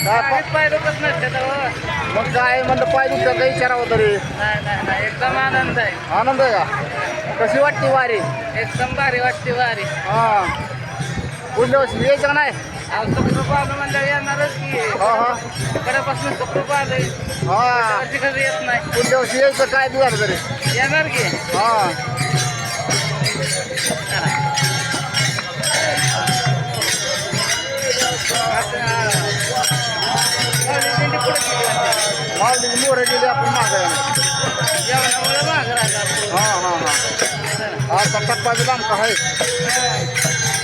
पाय दुखत नसते तर हो. मग काय म्हणलं पाय दुखतं काही विचारावं तरी. नाही एकदम आनंद आहे. आनंद आहे का? कशी वाटते वारी? एकदम भारी वाटते वारी. हां पुढल्या वर्षी यायचं का नाही? सुखरूप आलं म्हणजे येणारच की. हा हा कडेपासून सुखरूप आलंय. हा वर्षी कसं येत नाही. पुढल्या वर्षी यायचं काय झालं तरी. येणार की. हां मावली मोरे गेली आपण मागाय. जेवणामुळे मागं राहिला. हां हां हां आता टप्पाचं काम का आहे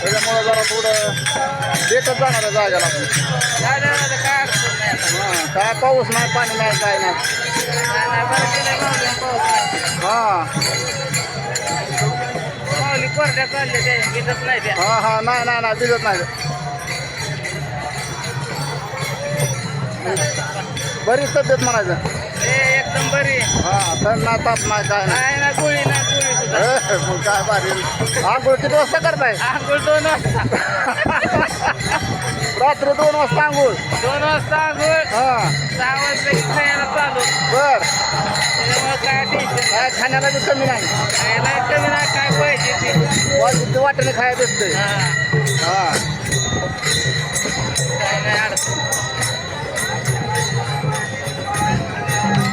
त्याच्यामुळं जरा थोडं लेटच जाणार आहे जायला आपण. काय अडचण नाही आता. हां काय पाऊस नाही पाणी नाही काय नाही. नाही बरं केलंय माऊली पाऊस. हां माऊली कोरड्या चालल्या त्या घेतच नाही त्या. हां हां नाही भिजत नाही. बरीच तब्येत म्हणायचं. एकदम बरी. हां तर नाही ताप नाही काय नाही. नाही गोळी सुद्धा. मग काय भारी. आंघोळ किती वाजता करताय? आंघोळ 2 वाजता. रात्री 2 वाजता आंघोळ. 2 वाजता आंघोळ. हां 6 वाजता की खायला चालू. बर त्याच्यामुळे काय टेन्शन काय खाण्याला बी कमी नाही. खायला कमी नाही काय पाहिजे ते. वाजते वाटेने खायला भेटतंय. हा हां काय नाही अडचण.